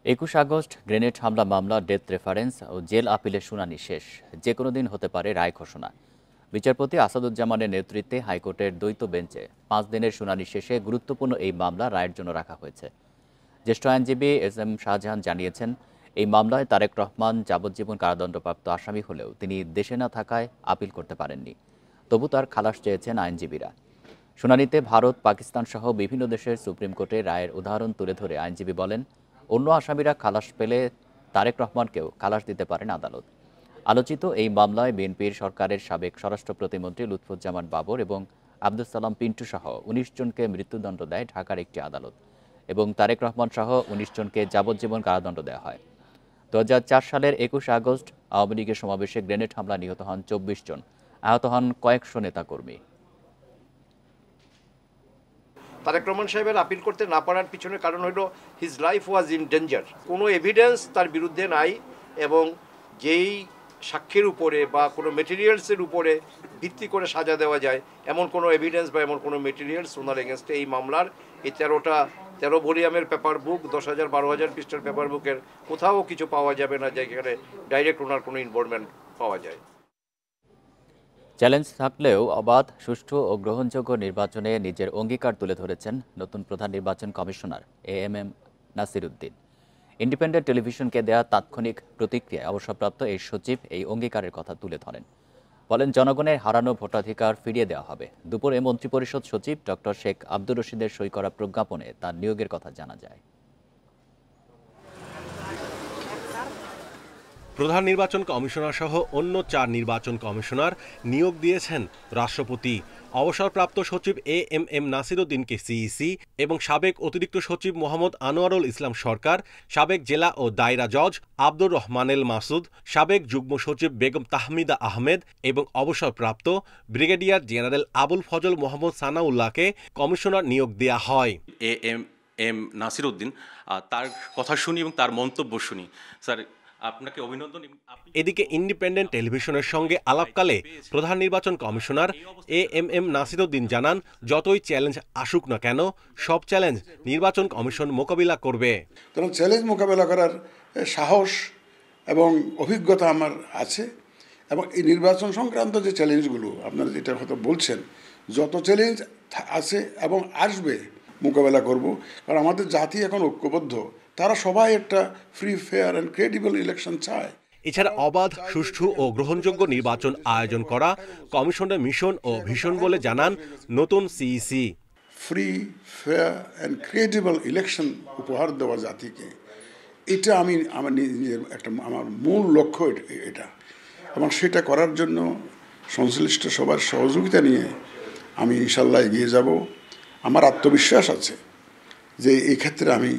২১ August grenade হামলা মামলা death reference ও jail আপিলের শুনানি শেষ। যে কোনো দিন হতে পারে রায় ঘোষণা। বিচারপতি আসাদুজ্জামানের নেতৃত্বে হাইকোর্টের দ্বৈত বেঞ্চে 5 দিনের শুনানি শেষে গুরুত্বপূর্ণ এই মামলা রায়ের জন্য রাখা হয়েছে। জ্যেষ্ঠ আইনজীবী এস.এম. শাহজাহান জানিয়েছেন, এই মামলায় তারেক রহমান যাবজ্জীবন কারাদণ্ডপ্রাপ্ত আসামি হলেও তিনি দেশে না থাকায় আপিল করতে পারেননি। তবু তার খালাস চেয়েছেন আইনজীবীরা। শুনানিতে ভারত, পাকিস্তান সহ বিভিন্ন দেশের সুপ্রিম কোর্টে রায়ের উদাহরণ তুলে ধরে আইনজীবী বলেন, অন্য আসামিরা খালাস পেলে তারেক রহমানকেও খালাস দিতে পারেন আদালত। আলোচিত এই মামলায় বিএনপির সরকারের সাবেক স্বরাষ্ট্র প্রতিমন্ত্রী লুৎফুজ্জামান বাবর এবং আব্দুস সালাম পিন্টু সহ 19 জনকে মৃত্যুদণ্ড দেয় ঢাকার একটি আদালত এবং তারেক রহমান সহ 19 জনকে যাবজ্জীবন কারাদণ্ড দেওয়া হয়। 2004 সালের 21 আগস্ট আওয়ামী লীগের সমাবেশে গ্রেনেড হামলা নিহত হন 24 জন, আহত হন কয়েকশো নেতাকর্মী। তারেক রহমান সাহেবের আপিল করতে না পারার পিছনে কারণ হলো his life was in danger. কোনো এভিডেন্স তার বিরুদ্ধে নাই এবং যেই সাক্ষ্যের উপরে বা কোনো মেটেরিয়ালসের উপরে ভিত্তি করে সাজা দেওয়া যায় এমন কোনো এভিডেন্স বা এমন কোনো মেটেরিয়ালস ওনার এগেনস্টে এই মামলার এই 13 ভলিউমের পেপার বুক, 10,000-12,000 পৃষ্ঠার পেপার বুকের কোথাও কিছু পাওয়া যাবে না যেখানে ডাইরেক্ট ওনার কোনো ইনভলভমেন্ট পাওয়া যায়। চ্যালেঞ্জ থাকলেও অবাধ, সুষ্ঠু ও গ্রহণযোগ্য নির্বাচনে নিজের অঙ্গীকার তুলে ধরেছেন নতুন প্রধান নির্বাচন commissioner AMM Nasir Uddin. Independent টেলিভিশনকে দেয়া তাৎক্ষণিক প্রতিক্রিয়ায় অবসরপ্রাপ্ত এই সচিব এই অঙ্গীকারের কথা তুলে ধরেন। বলেন, জনগণের হারানো ভোটাধিকার ফিরিয়ে দেওয়া হবে। দুপুরে মন্ত্রিপরিষদ সচিব ডক্টর শেখ আব্দুর রশিদের সই করা প্রজ্ঞাপনে তার নিয়োগের কথা জানা যায়। প্রধান নির্বাচন কমিশনার সহ অন্য 4 নির্বাচন কমিশনার নিয়োগ দিয়েছেন রাষ্ট্রপতি। অবসরপ্রাপ্ত সচিব এএমএম নাসির উদ্দিনকে সিইসি এবং সাবেক অতিরিক্ত সচিব মোহাম্মদ আনোয়ারুল ইসলাম সরকার, সাবেক জেলা ও দায়রা জজ আব্দুর রহমানেল মাসুদ, সাবেক যুগ্ম সচিব বেগম তাহমিদা আহমেদ এবং অবসরপ্রাপ্ত ব্রিগেডিয়ার জেনারেল আবুল ফজল মোহাম্মদ সানাউল্লাহকে কমিশনার নিয়োগ দেওয়া হয়। এএমএম নাসির উদ্দিন, তার কথা শুনি এবং তার মন্তব্য শুনি। স্যার, আপনাকে অভিনন্দন। এদিকে ইন্ডিপেন্ডেন্ট টেলিভিশনের সঙ্গে আলাপকালে প্রধান নির্বাচন কমিশনার এএমএম নাসির উদ্দিন জানান, যতই চ্যালেঞ্জ আসুক না কেন সব চ্যালেঞ্জ নির্বাচন কমিশন মোকাবিলা করবে। কারণ চ্যালেঞ্জ মোকাবিলা করার সাহস এবং অভিজ্ঞতা আমার আছে এবং এই নির্বাচন সংক্রান্ত যে চ্যালেঞ্জগুলো আপনারা যেটা হয়তো বলছেন, যত চ্যালেঞ্জ আছে এবং আসবে মোকাবেলা করব। কারণ আমাদের জাতি এখন ঐক্যবদ্ধ, তারা সবাই একটা free, fair and credible election চায়। এছাড়া অবাধ, সুষ্ঠু ও গ্রহণযোগ্য নির্বাচন আয়োজন করা কমিশনের মিশন ও ভিশন বলে জানান নতুন CEC. Free, fair and credible election উপহার দেওয়া জাতিকে, এটা আমি আমার নিজের আমার মূল লক্ষ্য এটা, এবং সেটা করার জন্য সংশ্লিষ্ট সবার সহযোগিতা নিয়ে আমি ইনশাল্লাহ এগিয়ে যাব। আমার আত্মবিশ্বাস আছে যে এই ক্ষেত্রে আমি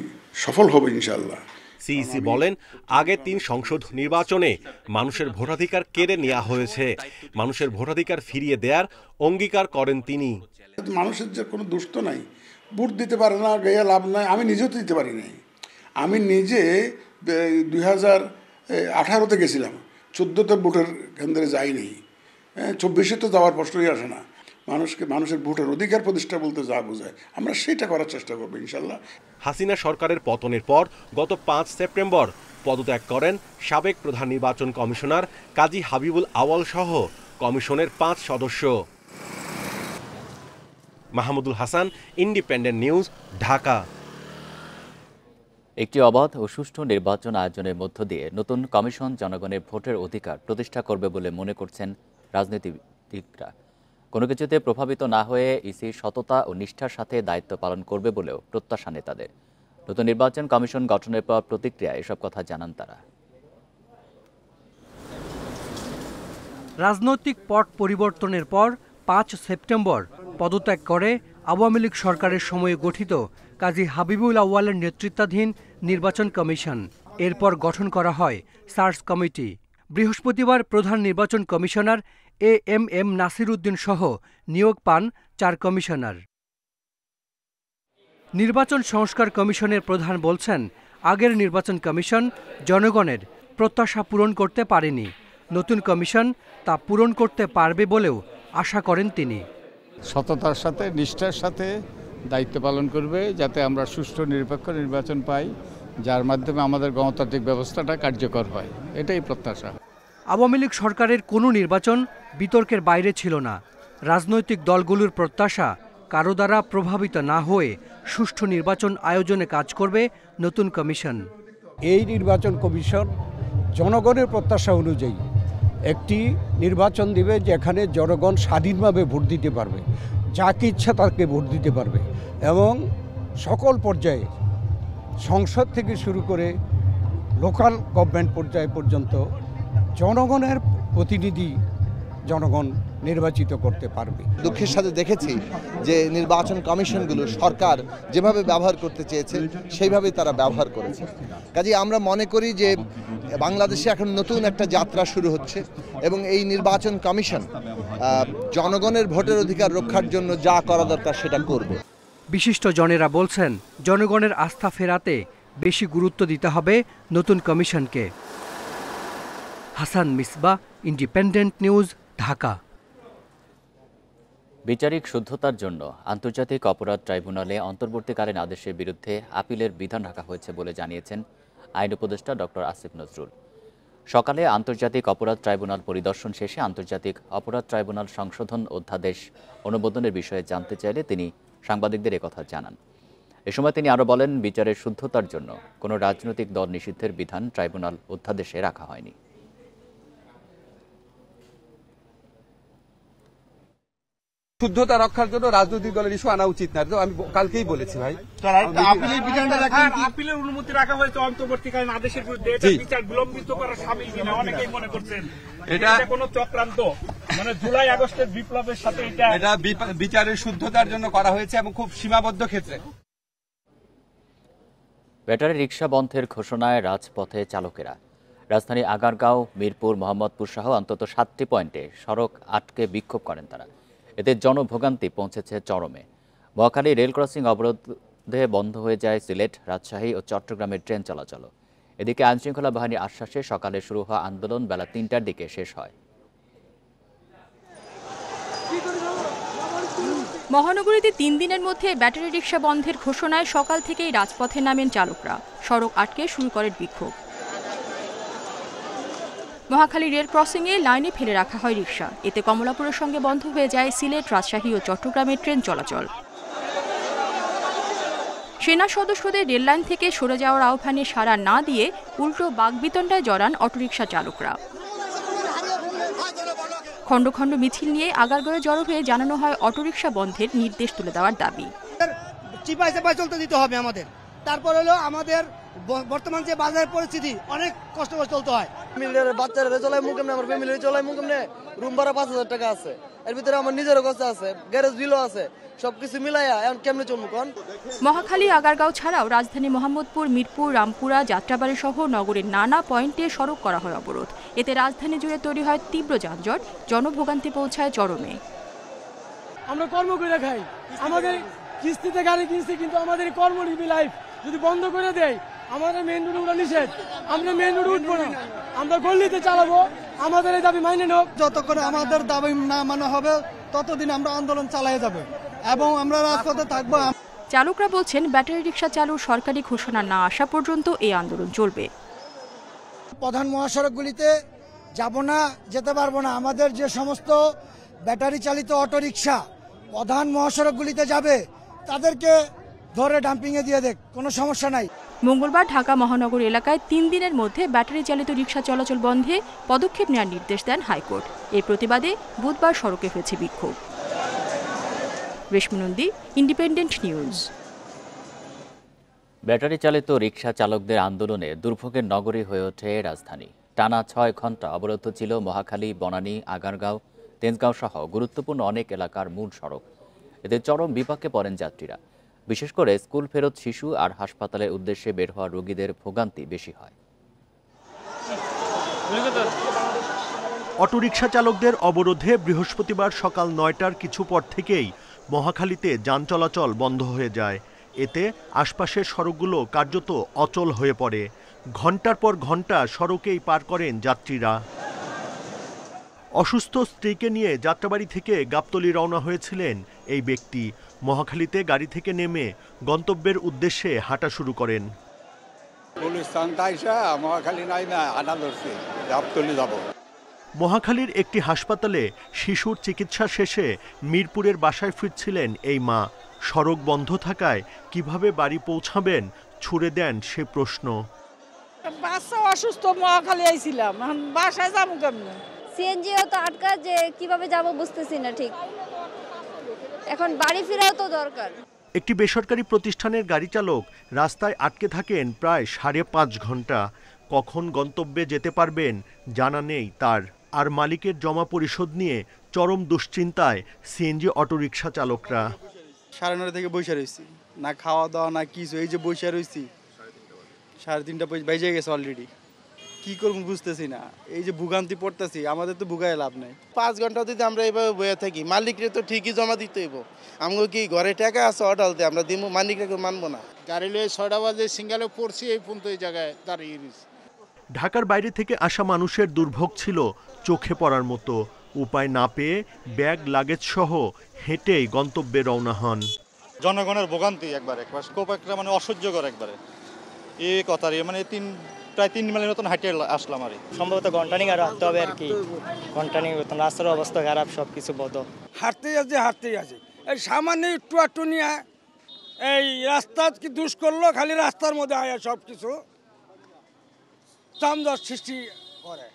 সফল হব ইনশাল্লাহ। সিইসি বলেন, আগে 3 সংসদ নির্বাচনে মানুষের ভোটাধিকার কেড়ে নেওয়া হয়েছে। মানুষের ভোটাধিকার ফিরিয়ে দেওয়ার অঙ্গীকার করেন তিনি। মানুষের যে কোনো দোষ তো নাই, ভোট দিতে পারে না, গিয়ে লাভ নাই। আমি নিজেও তো দিতে পারি নাই। আমি নিজে 2018-তে গেছিলাম, 14তে ভোটের কেন্দ্রে যাইনি, 24-এ তো যাওয়ার প্রশ্নই আসে না। মানুষের ভোটের অধিকার প্রতিষ্ঠা বলতে যা বোঝায়, আমরা সেটা করার চেষ্টা করবো ইনশাল্লাহ। হাসিনা সরকারের পতনের পর গত 5 সেপ্টেম্বর পদত্যাগ করেন সাবেক প্রধান নির্বাচন কমিশনার কাজী হাবিবুল আওয়াল সহ কমিশনের 5 সদস্য। Mahmudul Hasan, independent news, Dhaka. একটি অবাধ ও সুষ্ঠু নির্বাচন আয়োজনের মধ্য দিয়ে নতুন কমিশন জনগণের ভোটের অধিকার প্রতিষ্ঠা করবে বলে মনে করছেন রাজনীতিবিদরা। কোনো কিছুতে প্রভাবিত না হয়ে ইসি সততা ও নিষ্ঠার সাথে দায়িত্ব পালন করবে বলেও প্রত্যাশা নেতাদের। নতুন নির্বাচন কমিশন গঠনের পর প্রতিক্রিয়ায় এসব কথা জানান তারা। রাজনৈতিক পট পরিবর্তনের পর 5 সেপ্টেম্বর পদত্যাগ করে আওয়ামী লীগ সরকারের সময়ে গঠিত কাজী হাবিবুল আউয়ালের নেতৃত্বাধীন নির্বাচন কমিশন। এরপর গঠন করা হয় সার্চ কমিটি। বৃহস্পতিবার প্রধান নির্বাচন কমিশনার এএমএম নাসির উদ্দিন সহ নিয়োগ পান 4 কমিশনার। নির্বাচন সংস্কার কমিশনের প্রধান বলছেন, আগের নির্বাচন কমিশন জনগণের প্রত্যাশা পূরণ করতে পারেনি। নতুন কমিশন তা পূরণ করতে পারবে বলেও আশা করেন তিনি। সততার সাথে, নিষ্ঠার সাথে দায়িত্ব পালন করবে, যাতে আমরা সুষ্ঠু নিরপেক্ষ নির্বাচন পাই যার মাধ্যমে আমাদের গণতান্ত্রিক ব্যবস্থাটা কার্যকর হয়, এটাই প্রত্যাশা। আওয়ামী লীগ সরকারের কোনো নির্বাচন বিতর্কের বাইরে ছিল না। রাজনৈতিক দলগুলোর প্রত্যাশা কারো দ্বারা প্রভাবিত না হয়ে সুষ্ঠু নির্বাচন আয়োজনে কাজ করবে নতুন কমিশন। এই নির্বাচন কমিশন জনগণের প্রত্যাশা অনুযায়ী একটি নির্বাচন দিবে, যেখানে জনগণ স্বাধীনভাবে ভোট দিতে পারবে, যাকে ইচ্ছা তাকে ভোট দিতে পারবে, এবং সকল পর্যায়ে সংসদ থেকে শুরু করে লোকাল গভর্নমেন্ট পর্যায় পর্যন্ত জনগণের প্রতিনিধি জনগণ নির্বাচিত করতে পারবে। দুঃখের সাথে দেখেছি যে নির্বাচন কমিশনগুলো সরকার যেভাবে ব্যবহার করতে চেয়েছে সেইভাবেই তারা ব্যবহার করেছে। কাজেই আমরা মনে করি যে বাংলাদেশে এখন নতুন একটা যাত্রা শুরু হচ্ছে এবং এই নির্বাচন কমিশন জনগণের ভোটের অধিকার রক্ষার জন্য যা করা দরকার সেটা করবে। বিশিষ্ট জনেরা বলছেন, জনগণের আস্থা ফেরাতে বেশি গুরুত্ব দিতে হবে নতুন কমিশনকে। Hasan Misbah, independent news, Dhaka. বিচারিক শুদ্ধতার জন্য আন্তর্জাতিক অপরাধ ট্রাইব্যুনালে অন্তর্বর্তীকালীন আদেশের বিরুদ্ধে আপিলের বিধান রাখা হয়েছে বলে জানিয়েছেন আইন উপদেষ্টা ডক্টর আসিফ নজরুল। সকালে আন্তর্জাতিক অপরাধ ট্রাইব্যুনাল পরিদর্শন শেষে আন্তর্জাতিক অপরাধ ট্রাইব্যুনাল সংশোধন অধ্যাদেশ অনুমোদনের বিষয়ে জানতে চাইলে তিনি সাংবাদিকদের একথা জানান। এ সময় তিনি আরও বলেন, বিচারের শুদ্ধতার জন্য কোনো রাজনৈতিক দল নিষিদ্ধের বিধান ট্রাইব্যুনাল অধ্যাদেশে রাখা হয়নি। শুদ্ধতা রক্ষার জন্য রাজনৈতিক দলের ইস্যু আনা উচিত না, আমি কালকেই বলেছি ভাই। আপিলের অনুমতি রাখা হয়েছে অন্তর্বর্তীকালীন আদেশের বিরুদ্ধে, বিচার বিলম্বিত করার সামিল কিনা অনেকেই মনে করছেন এটা কোনো চক্রান্ত, মানে জুলাই আগস্টের বিপ্লবের সাথে এটা বিচারের শুদ্ধতার জন্য করা হয়েছে এবং খুব সীমাবদ্ধ ক্ষেত্রে। ব্যাটারি রিকশা বন্ধের ঘোষণায় রাজপথে চালকেরা। রাজধানী আগারগাঁও, মিরপুর, মোহাম্মদপুর সহ অন্তত 7টি পয়েন্টে সড়ক আটকে বিক্ষোভ করেন তারা। এতে জনভোগান্তি পৌঁছেছে চরমে। মহাখালী রেল ক্রসিং অবরোধে বন্ধ হয়ে যায় সিলেট, রাজশাহী ও চট্টগ্রামের ট্রেন চলাচল। এদিকে আইনশৃঙ্খলা বাহিনীর আশ্বাসে সকালে শুরু হওয়া আন্দোলন বেলা 3টার দিকে শেষ হয়। মহানগরীতে 3 দিনের মধ্যে ব্যাটারি রিকশা বন্ধের ঘোষণায় সকাল থেকেই রাজপথে নামেন চালকরা। সড়ক আটকে শুরু করেন বিক্ষোভ। মহাখালী রেল ক্রসিংয়ে লাইনে ফেলে রাখা হয় রিকশা। এতে কমলাপুরের সঙ্গে বন্ধ হয়ে যায় সিলেট, রাজশাহী ও চট্টগ্রামের ট্রেন চলাচল। সেনা সদস্যদের রেললাইন থেকে সরে যাওয়ার আহ্বানে সাড়া না দিয়ে উল্টো বাকবিতণ্ডায় জড়ান অটোরিকশা চালকরা। খণ্ড খণ্ড মিছিল নিয়ে আগারগাঁওয়ে জড়ো হয়ে জানানো হয় অটোরিকশা বন্ধের নির্দেশ তুলে দেওয়ার দাবি। চিপায় চাপায় চলতে দিতে হবে আমাদের। তারপর হলো আমাদের বর্তমান যে বাজারের পরিস্থিতি, অনেক কষ্ট করে চলতে হয়। বাচ্চারা চলাই মুখ এমনি, আমার ফ্যামিলি চলাই মুখ এমনি। রুম ভাড়া 5000 টাকা আছে, এর ভিতরে আমার নিজেরও খরচা আছে, গ্যারেজ বিলও আছে, সবকিছু মিলাইয়া এখন কেমনে চলবো কোন? মহাখালী, আগারগাঁও ছাড়াও রাজধানী মোহাম্মদপুর, মিরপুর, রামপুরা, যাত্রাবাড়ি সহ নগরের নানা পয়েন্টে সড়ক করা হয় অবরোধ। এতে রাজধানী জুড়ে তৈরি হয় তীব্র যানজট, জনভোগান্তি পৌঁছায় চরমে। আমরা কর্ম করে খাই, আমাদের কিস্তিতে গাড়ি কিনছি, কিন্তু আমাদের কর্মজীবী লাইফ যদি বন্ধ করে দেয়, আমাদের মেন রোড উঠা নিষেধ, আমরা মেন রোড উঠবো না, আমরা গল্লিতে চালাবো। আমাদের এই দাবি মাইনে হোক। যতক্ষণ আমাদের দাবি না মানা হবে ততদিন আমরা আন্দোলন চালিয়ে যাব এবং আমরা রাজপথে থাকবো। চালকরা বলছেন, ব্যাটারি রিকশা চালুর সরকারি ঘোষণা না আসা পর্যন্ত এই আন্দোলন চলবে। প্রধান মহাসড়কগুলিতে যাব না, যেতে পারবো না। আমাদের যে সমস্ত ব্যাটারি চালিত অটোরিকশা প্রধান মহাসড়কগুলিতে যাবে, তাদেরকে ধরে ডাম্পিংয়ে দিয়ে দেখ, কোনো সমস্যা নাই। মঙ্গলবার ঢাকা মহানগর এলাকায় 3 দিনের মধ্যে ব্যাটারি চালিত রিকশা চলাচল বন্ধে পদক্ষেপ নেওয়ার নির্দেশ দেন হাইকোর্ট। এর প্রতিবাদে বুধবার সড়কে হয়েছে বিক্ষোভ। রেশমি নন্দী, ইন্ডিপেন্ডেন্ট নিউজ। ব্যাটারি চালিত রিকশা চালকদের আন্দোলনে দুর্ভোগের নগরী হয়ে ওঠে রাজধানী। টানা 6 ঘন্টা অবরুদ্ধ ছিল মহাখালী, বনানী, আগারগাঁও, তেজগাঁও সহ গুরুত্বপূর্ণ অনেক এলাকার মূল সড়ক। এতে চরম বিপাকে পড়েন যাত্রীরা। বিশেষ করে স্কুল ফেরত শিশু আর হাসপাতালের উদ্দেশ্যে বের হওয়া রোগীদের ভোগান্তি বেশি হয়। অটোরিকশা চালকদের অবরোধে বৃহস্পতিবার সকাল 9টার কিছু পর থেকেই মহাখালীতে যান চলাচল বন্ধ হয়ে যায়। এতে আশপাশের সড়কগুলো কার্যত অচল হয়ে পড়ে। ঘন্টার পর ঘন্টা সড়কেই পার করেন যাত্রীরা। অসুস্থ স্ত্রীকে নিয়ে যাত্রাবাড়ি থেকে গাবতলী রওনা হয়েছিলেন এই ব্যক্তি। মহাখালীতে গাড়ি থেকে নেমে গন্তব্যের উদ্দেশ্যে হাঁটা শুরু করেন। পুলিশ তাইসা মহাখালী নাই না আনা ধরছে চলে যাব। মহাখালীর একটি হাসপাতালে শিশুর চিকিৎসা শেষে মিরপুরের বাসায় ফিরছিলেন এই মা। সড়ক বন্ধ থাকায় কিভাবে বাড়ি পৌঁছাবেন ছুড়ে দেন সে প্রশ্ন। বাচ্চা অসুস্থ, মহাখালী আইছিলাম, এখন বাসায় যাবো কেমনে? সিএনজিও তো আটকা, যে কিভাবে যাব বুঝতেছি না ঠিক। এখন বাড়ি ফেরাও তো দরকার। একটি বেসরকারি প্রতিষ্ঠানের গাড়ি চালক রাস্তায় আটকে থাকেন প্রায় 5.5 ঘন্টা। কখন গন্তব্যে যেতে পারবেন জানা নেই তার। আর মালিকের জমা পরিশোধ নিয়ে চরম দুশ্চিন্তায় সিএনজি অটোরিকশা চালকরা। 9:30 থেকে বসে রয়েছি, না খাওয়া দাওয়া না কিছু, এই যে বসে রয়েছি 3:30 বেজে গেছে অলরেডি। কি করবো বুঝতেছি না, এই যে ভোগান্তি পড়তেছি, আমাদের তো ভোগায় লাভ নেই। 5 ঘন্টা যদি আমরা এইভাবে বয়ে থাকি, মালিকরে তো ঠিকই জমা দিতে হইব। আমাকে কি ঘরে টাকা আছে অডালতে, আমরা দিব, মালিকরে মানবো না। গাড়ি লয়ে 6টা বাজে সিঙ্গালে পড়ছি, এই পর্যন্ত এই জায়গায় দাঁড়িয়ে রয়েছি। ঢাকার বাইরে থেকে আসা মানুষের দুর্ভোগ ছিল চোখে পড়ার মতো। উপায় না পেয়ে ব্যাগ লাগেজ সহ হেঁটেই গন্তব্যে রওনা হন। জনগণের ভোগান্তি একবারে খুব একটা মানে অসহ্যকর একবারে। এই কথার মানে প্রায় 3 মাইলের মতন হাঁটে আসলাম। আর সম্ভবত ঘন্টানিক আর হাঁটতে হবে আর কি। ঘন্টানিক রাস্তার অবস্থা খারাপ, সব কিছু বন্ধ। হাঁটতেই আছে এই সামান্য একটু নিয়ে এই রাস্তা কি দুষ করলো, খালি রাস্তার মধ্যে আয়া সব কিছু যানজট সৃষ্টি করে।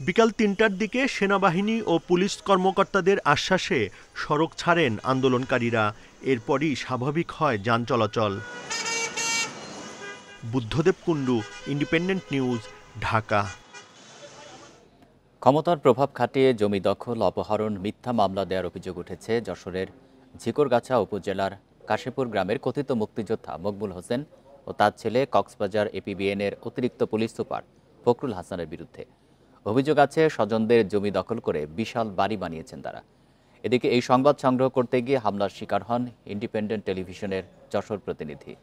বিকাল 3টার দিকে সেনাবাহিনী ও পুলিশ কর্মকর্তাদের আশ্বাসে সড়ক ছাড়েন আন্দোলনকারীরা। এরপরই স্বাভাবিক হয় যান চলাচল। Buddhadeb Kundu, independent news, Dhaka. ক্ষমতার প্রভাব খাটিয়ে জমি দখল, অপহরণ, মিথ্যা মামলা দেওয়ার অভিযোগ উঠেছে যশোরের ঝিকরগাছা উপজেলার কাশীপুর গ্রামের কথিত মুক্তিযোদ্ধা মকবুল হোসেন ও তার ছেলে কক্সবাজার এপিবিএনের অতিরিক্ত পুলিশ সুপার ফখরুল হাসানের বিরুদ্ধে। অভিযোগ আছে স্বজনদের জমি দখল করে বিশাল বাড়ি বানিয়েছেন তারা। এদিকে এই সংবাদ সংগ্রহ করতে গিয়ে হামলার শিকার হন ইন্ডিপেন্ডেন্ট টেলিভিশনের যশোর প্রতিনিধি।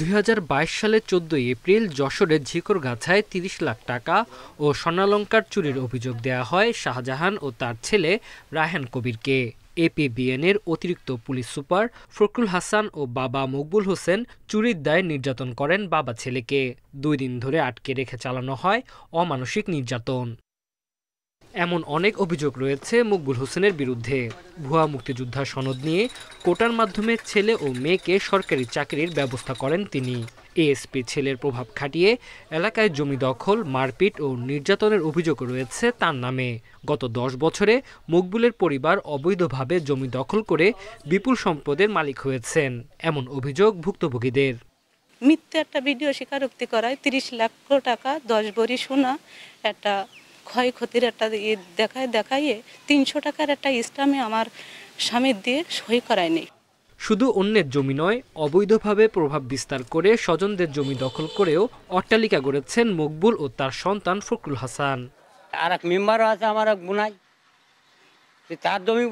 2022 সালের 14 এপ্রিল যশোরের ঝিকরগাছায় 30 লাখ টাকা ও স্বর্ণালংকার চুরির অভিযোগ দেয়া হয় শাহজাহান ও তার ছেলে রায়হান কবিরকে। এপিবিএনের অতিরিক্ত পুলিশ সুপার ফখরুল হাসান ও বাবা মকবুল হোসেন চুরির দায়ে নির্যাতন করেন বাবা ছেলেকে। 2 দিন ধরে আটকে রেখে চালানো হয় অমানসিক নির্যাতন। এমন অনেক অভিযোগ রয়েছে মকবুল হোসেনের বিরুদ্ধে। ভুয়া মুক্তিযোদ্ধা সনদ নিয়ে কোটার মাধ্যমে ছেলে ও মেয়েকে সরকারি চাকরির ব্যবস্থা করেন তিনি। এএসপি ছেলের প্রভাব খাটিয়ে এলাকায় জমি দখল, মারপিট ও নির্যাতনের অভিযোগ রয়েছে তার নামে। গত 10 বছরে মকবুলের পরিবার অবৈধভাবে জমি দখল করে বিপুল সম্পদের মালিক হয়েছেন, এমন অভিযোগ ভুক্তভোগীদের। মিথ্যে একটা ভিডিও স্বীকারোক্তি করায় 30 লক্ষ টাকা, 10 ভরি সোনা, একটা ক্ষয়ক্ষতির একটা দেখাইয়ে 300 টাকার একটা স্ট্যাম্পে আমার স্বামীর দিয়ে সই করায়নি। শুধু অন্যের জমি নয়, অবৈধভাবে প্রভাব বিস্তার করে স্বজনদের জমি দখল করেও অট্টালিকা গড়েছেন মকবুল ও তার সন্তান ফখরুল হাসান। আর এক মেম্বারও আছে আমার এক বোনাই, তার জমি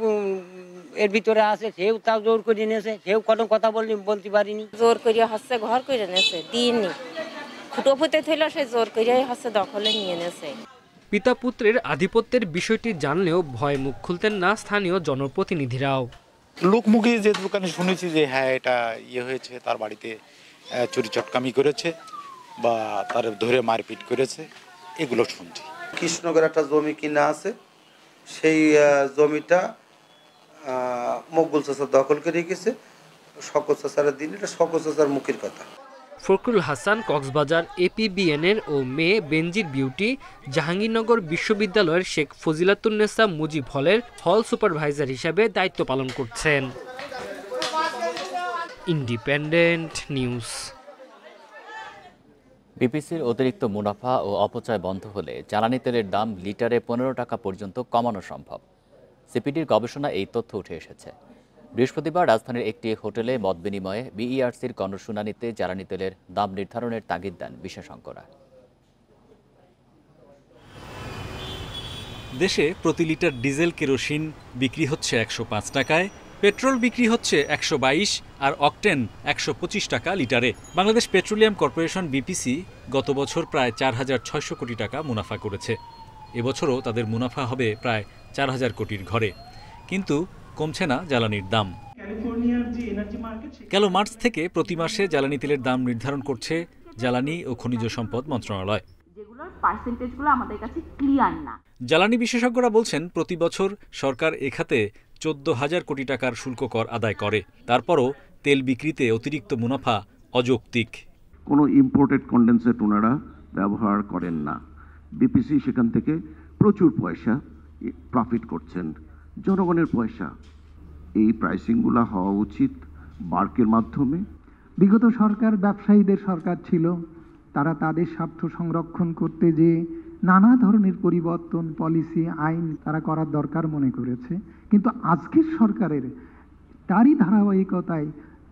এর ভিতরে আছে, সেও তাও জোর করে নিয়েছে, সেও কোনো কথা বলতে পারিনি। জোর করিয়া হচ্ছে ঘর করে নিয়েছে, দিনই ফুটো ফুটে থইল, সে জোর করিয়াই হচ্ছে দখলে নিয়ে নিয়েছে। পিতা পুত্রের আধিপত্যের বিষয়টি জানলেও ভয়ে মুখ খুলতেন না স্থানীয় জনপ্রতিনিধিরাও। লোকমুখে যে দোকানে শুনেছি যে হ্যাঁ এটা হয়েছে, তার বাড়িতে চুরি চটকামি করেছে বা তার ধরে মারপিট করেছে, এগুলো শুনছি। কৃষ্ণনগর একটা জমি কিনা আছে, সেই জমিটা মকবুল চাচা দখল করে রেখেছে। শকত চাচার দিন, এটা শকত চাচার মুখের কথা। ফখরুল হাসান কক্সবাজার এপিবিএনের ও মেয়ে বেনজির বিউটি জাহাঙ্গীরনগর বিশ্ববিদ্যালয়ের শেখ ফজিলাতুন্নেসা মুজিব হলের হল সুপারভাইজার হিসেবে দায়িত্ব পালন করছেন। Independent news. বিপিসির অতিরিক্ত মুনাফা ও অপচয় বন্ধ হলে জ্বালানি তেলের দাম লিটারে 15 টাকা পর্যন্ত কমানো সম্ভব। সিপিডির গবেষণা এই তথ্য উঠে এসেছে। বৃহস্পতিবার রাজধানীর একটি হোটেলে মত বিনিময়ে বিইআরসির গণশুনানিতে জ্বালানি তেলের দাম নির্ধারণের তাগিদ দেন বিশেষজ্ঞরা। দেশে প্রতি লিটার ডিজেল কেরোসিন বিক্রি হচ্ছে 105 টাকায়, পেট্রোল বিক্রি হচ্ছে 122 আর অকটেন 125 টাকা লিটারে। বাংলাদেশ পেট্রোলিয়াম কর্পোরেশন বিপিসি গত বছর প্রায় 4,600 কোটি টাকা মুনাফা করেছে। এবছরও তাদের মুনাফা হবে প্রায় 4,000 কোটির ঘরে। কিন্তু কমছে না জ্বালানির দাম। গেল মার্চ থেকে প্রতি মাসে জ্বালানি তেলের দাম নির্ধারণ করছে জ্বালানি ও খনিজ সম্পদ মন্ত্রণালয়। যেগুলোর পার্সেন্টেজগুলো আমাদের কাছে ক্লিয়ার না। জ্বালানি বিশেষজ্ঞরা বলছেন, প্রতি বছর সরকার এ খাতে 14,000 কোটি টাকার শুল্ক কর আদায় করে। তারপরও তেল বিক্রিতে অতিরিক্ত মুনাফা অযৌক্তিক। কোনো ইম্পোর্টেড কন্ডেন্সেট ওনারা ব্যবহার করেন না। বিপিসি সেখান থেকে প্রচুর পয়সা প্রফিট করছেন। জনগণের পয়সা। এই প্রাইসিংগুলো হওয়া উচিত বার্কের মাধ্যমে। বিগত সরকার ব্যবসায়ীদের সরকার ছিল, তারা তাদের স্বার্থ সংরক্ষণ করতে যে নানা ধরনের পরিবর্তন, পলিসি, আইন তারা করার দরকার মনে করেছে। কিন্তু আজকের সরকারের তারই ধারাবাহিকতায়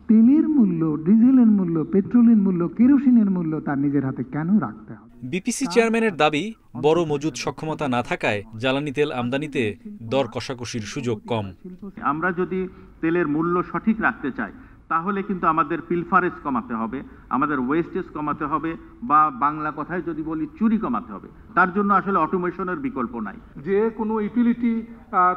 তেলের মূল্য, ডিজেলের মূল্য, পেট্রোলের মূল্য, কেরোসিনের মূল্য তার নিজের হাতে কেন রাখতে হবে? বিপিসি চেয়ারম্যানের দাবি, বড় মজুদ সক্ষমতা না থাকায় জ্বালানি তেল আমদানিতে দর কষাকষির সুযোগ কম। আমরা যদি তেলের মূল্য সঠিক রাখতে চাই তাহলে কিন্তু আমাদের পিলফারেজ কমাতে হবে, আমাদের ওয়েস্টেজ কমাতে হবে, বা বাংলা কথায় যদি বলি চুরি কমাতে হবে। তার জন্য আসলে অটোমেশনের বিকল্প নাই। যে কোনো ইউটিলিটি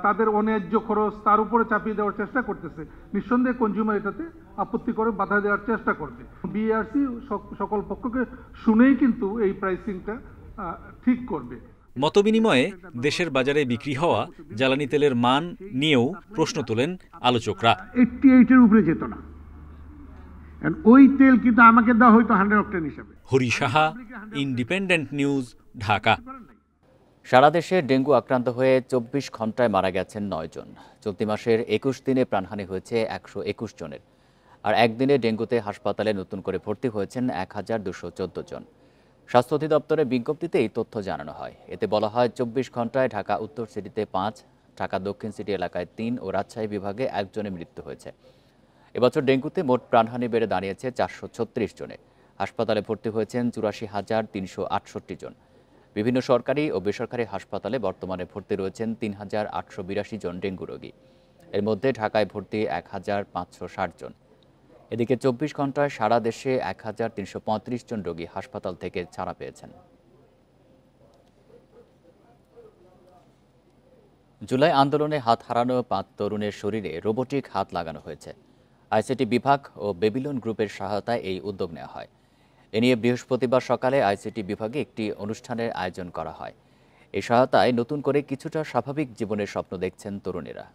তাদের অন্যায্য খরচ তার উপরে চাপিয়ে দেওয়ার চেষ্টা করতেছে, নিঃসন্দেহে কনজিউমার এটাতে আপত্তি করে বাধা দেওয়ার চেষ্টা করবে। বিআরসি সকল পক্ষকে শুনেই কিন্তু এই প্রাইসিংটা ঠিক করবে। মতবিনিময়ে দেশের বাজারে বিক্রি হওয়া জ্বালানি তেলের মান নিয়েও প্রশ্ন তোলেন আলোচকরা। 88-এর উপরে যেত না, ওই তেল কিন্তু আমাকে দেওয়া হয়তো 100 অক্টেন হিসাবে। Hari Saha, independent news, Dhaka. সারা দেশে ডেঙ্গু আক্রান্ত হয়ে 24 ঘন্টায় মারা গেছেন 9 জন। চলতি মাসের 21 দিনে প্রাণহানি হয়েছে 121 জনের। আর একদিনে ডেঙ্গুতে হাসপাতালে নতুন করে ভর্তি হয়েছেন 1214 জন। স্বাস্থ্য অধিদপ্তরের বিজ্ঞপ্তিতে এই তথ্য জানানো হয়। এতে বলা হয়, 24 ঘন্টায় ঢাকা উত্তর সিটিতে 5, ঢাকা দক্ষিণ সিটি এলাকায় 3 ও রাজশাহী বিভাগে 1 জনের মৃত্যু হয়েছে। এবছর ডেঙ্গুতে মোট প্রাণহানি বেড়ে দাঁড়িয়েছে 436 জনে। হাসপাতালে ভর্তি হয়েছেন 84,368 জন। বিভিন্ন সরকারি ও বেসরকারি হাসপাতালে বর্তমানে ভর্তি রয়েছেন 3,882 জন ডেঙ্গু রোগী। এর মধ্যে ঢাকায় ভর্তি 1,560 জন। এদিকে 24 ঘন্টায় সারা দেশে 1,335 জন রোগী হাসপাতাল থেকে ছাড়া পেয়েছেন। জুলাই আন্দোলনে হাত হারানো 5 তরুণের শরীরে রোবোটিক হাত লাগানো হয়েছে। আইসিটি বিভাগ ও বেবিলন গ্রুপের সহায়তায় এই উদ্যোগ নেওয়া হয়। এ নিয়ে বৃহস্পতিবার সকালে আইসিটি বিভাগে একটি অনুষ্ঠানের আয়োজন করা হয়। এই সহায়তায় নতুন করে কিছুটা স্বাভাবিক জীবনের স্বপ্ন দেখছেন তরুণেরা।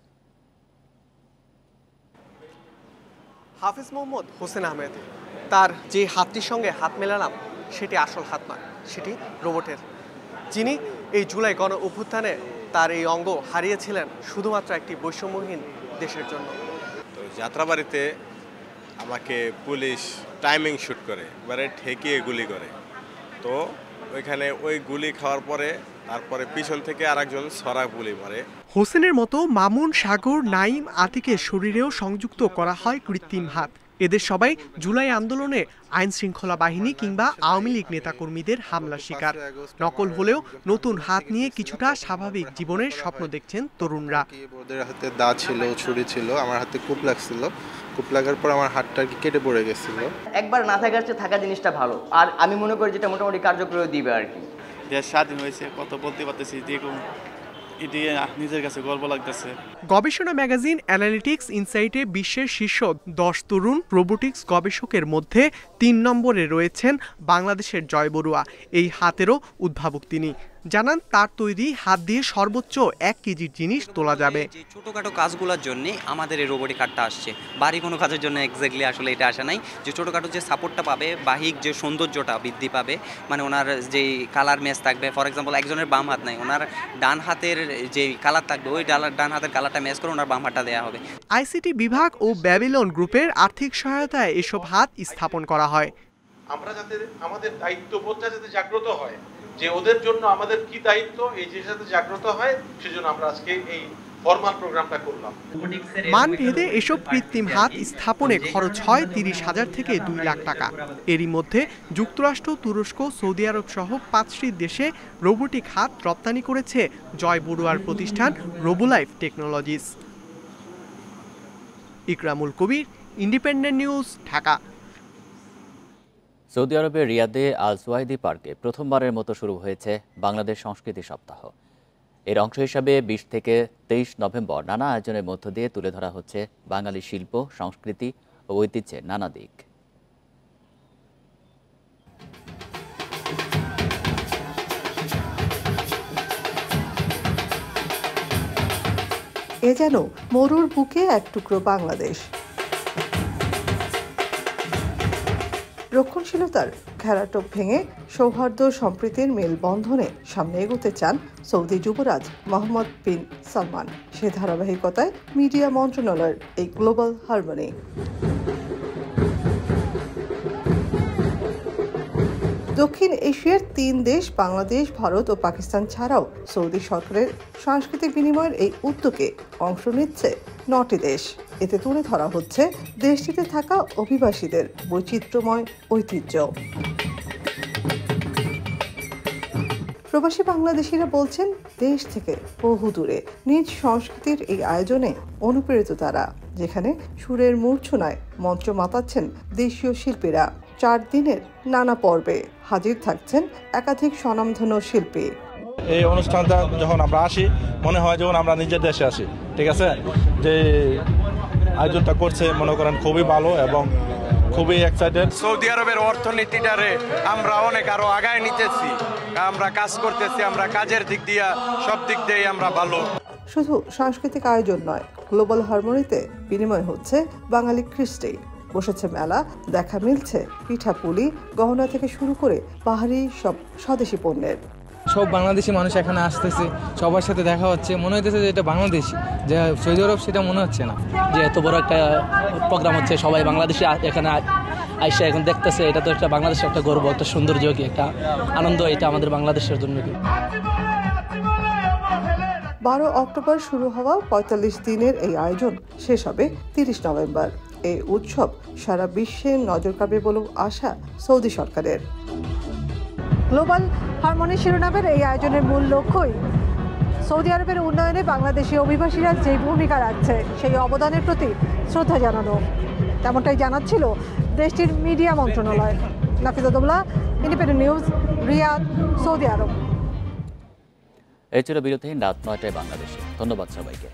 হাফিজ মোহাম্মদ হোসেন আহমেদ, তার যে হাতটির সঙ্গে হাত মেলালাম সেটি আসল হাত নয়, সেটি রোবটের, যিনি এই জুলাই গণ অভ্যুত্থানে তার এই অঙ্গ হারিয়েছিলেন শুধুমাত্র একটি বৈষম্যহীন দেশের জন্য। তো যাত্রাবাড়িতে আমাকে পুলিশ টাইমিং শুট করে, এবারে ঠেকিয়ে গুলি করে। তো ওইখানে ওই গুলি খাওয়ার পরে তারপরে পিছন থেকে আরেকজন ছড়া গুলি মারে। হোসেনের মতো মামুন, সাগর, নাইম, আতিকের শরীরেও সংযুক্ত করা হয় কৃত্রিম হাত। এদের সবাই জুলাই আন্দোলনে আইন শৃঙ্খলা বাহিনী কিংবা আওয়ামী লীগ নেতাকর্মীদের হামলার শিকার। নকল হলেও নতুন হাত নিয়ে কিছুটা স্বাভাবিক জীবনের স্বপ্ন দেখছেন তরুণরা। ওদের হাতে দা ছিল, ছুরি ছিল, আমার হাতে কূপ লাগছিল। কূপ লাগার পর আমার হাতটা কেটে পড়ে গেছিল। একবার না থাকার চেয়ে থাকা জিনিসটা ভালো, আর আমি মনে করি যেটা মোটামুটি কার্যকরী দিবে আর কি। দেশ স্বাধীন হয়েছে, কত বলতে পারতেছি, এটি নিজের কাছে গর্ব লাগতেছে। গবেষণা ম্যাগাজিন অ্যানালিটিক্স ইনসাইটে বিশ্বের শীর্ষ 10 তরুণ রোবোটিক্স গবেষকের মধ্যে 3 নম্বরে রয়েছেন বাংলাদেশের জয় বড়ুয়া। এই হাতেরও উদ্ভাবক তিনি। জানান, তার তৈরি হাত দিয়ে সর্বোচ্চ 1 কেজির জিনিস তোলা যাবে। ছোটোখাটো কাজগুলোর জন্য আমাদের এই রোবোটিক কার্ডটা আসছে, বাড়ি কোনো কাজের জন্য এক্স্যাক্টলি আসলে এটা আসে নাই। যে ছোটোখাটো যে সাপোর্টটা পাবে, বাহিক যে সৌন্দর্যটা বৃদ্ধি পাবে, মানে ওনার যে কালার ম্যাচ থাকবে, ফর এক্সাম্পল একজনের বাম হাত নাই, ওনার ডান হাতের যে কালার থাকবে ওই ডান হাতের কালারটা ম্যাচ করে ওনার বাম হাতটা দেওয়া হবে। আইসিটি বিভাগ ও বেবিলন গ্রুপের আর্থিক সহায়তায় এসব হাত স্থাপন করা হয়। আমরা যাতে আমাদের দায়িত্ববোধটা যাতে জাগ্রত হয়, যে ওদের জন্য আমাদের কি দায়িত্ব, এই জিনিসটা যাতে জাগ্রত হয়, সেজন্য আমরা আজকে এই ফরমাল প্রোগ্রামটা করলাম। মান ভেদে এসব কৃত্রিম হাত স্থাপনে খরচ হয় 30,000 থেকে 2 লাখ টাকা। এরই মধ্যে যুক্তরাষ্ট্র, তুরস্ক, সৌদি আরব সহ 5টি দেশে রোবোটিক হাত রপ্তানি করেছে জয় বড়ুয়ার প্রতিষ্ঠান রোবোলাইফ টেকনোলজিস। ইকরামুল কবির, ইন্ডিপেন্ডেন্ট নিউজ, ঢাকা। সৌদি আরবের রিয়াদে আল সুয়াইদি পার্কে প্রথমবারের মতো শুরু হয়েছে বাংলাদেশ সংস্কৃতি সপ্তাহ। এর অংশ হিসাবে 20 থেকে 23 নভেম্বর নানা আয়োজনের মধ্য দিয়ে তুলে ধরা হচ্ছে বাঙালি শিল্প, সংস্কৃতি ও ঐতিহ্যের নানা দিক। এ যেন মরুর বুকে এক টুকরো বাংলাদেশ। রক্ষণশীলতার ঘেরাটোপ ভেঙে সৌহার্দ্য সম্প্রীতির মেলবন্ধনে সামনে এগোতে চান সৌদি যুবরাজ মোহাম্মদ বিন সালমান। সে ধারাবাহিকতায় মিডিয়া মন্ত্রণালয়ের এই গ্লোবাল হারমনি। দক্ষিণ এশিয়ার 3 দেশ বাংলাদেশ, ভারত ও পাকিস্তান ছাড়াও সৌদি সরকারের সাংস্কৃতিক বিনিময়ের এই উদ্যোগে অংশ নিচ্ছে 9টি দেশ। এতে তুলে ধরা হচ্ছে দেশটিতে থাকা অভিবাসীদের বৈচিত্র্যময় ঐতিহ্য। প্রবাসী বাংলাদেশিরা বলছেন দেশ থেকে বহু দূরে নিজ সংস্কৃতির এই আয়োজনে অনুপ্রেরিত তারা, যেখানে সুরের মূর্ছনায় মঞ্চ মাতাচ্ছেন দেশীয় শিল্পীরা। 4 দিনের নানা পর্বে হাজির থাকছেন একাধিক স্বনামধন্য শিল্পী। এই অনুষ্ঠানটা যখন আমরা আসি মনে হয় যখন আমরা নিজের দেশে আসি। ঠিক আছে, যে আয়োজনটা করছে মনে করেন খুবই ভালো এবং খুবই এক্সাইটেড। সৌদি আরবের অর্থনীতিটারে আমরা অনেক আরো আগায় নিতেছি, আমরা কাজ করতেছি, আমরা কাজের দিক দিয়া সব দিক দিয়ে আমরা ভালো। শুধু সাংস্কৃতিক আয়োজন নয়, গ্লোবাল হারমনিতে বিনিময় হচ্ছে বাঙালি কৃষ্টি। বসেছে মেলা, দেখা মিলছে পিঠাপুলি, গহনা থেকে শুরু করে পাহাড়ি সব স্বদেশি পণ্যের। সব বাংলাদেশি মানুষ এখানে আসতেছে, সবার সাথে দেখা হচ্ছে, মনে হইতেছে যে এটা বাংলাদেশি, যে সৌদি আরব সেটা মনে হচ্ছে না। যে এত বড় একটা প্রোগ্রাম হচ্ছে, সবাই বাংলাদেশি এখানে আইসা এখন দেখতেছে, এটা তো একটা বাংলাদেশের একটা গর্ব, একটা সৌন্দর্য, কি একটা আনন্দ, এটা আমাদের বাংলাদেশের জন্য। 12 অক্টোবর শুরু হওয়া 45 দিনের এই আয়োজন শেষ হবে 30 নভেম্বর। এই উৎসব সারা বিশ্বে নজর কাড়বে বলেও আশা সৌদি সরকারের। গ্লোবাল হারমনি শিরোনামের এই আয়োজনের মূল লক্ষ্যই সৌদি আরবের উন্নয়নে বাংলাদেশি অভিবাসীরা যে ভূমিকা রাখছে সেই অবদানের প্রতি শ্রদ্ধা জানানো। তেমনটাই জানাচ্ছিল দেশটির মিডিয়া মন্ত্রণালয়। Nafiza Dobla, independent news, Riyadh, Saudi আরব। এই ছিল বিরতিহীন রাত 9টায় বাংলাদেশে। ধন্যবাদ সবাইকে।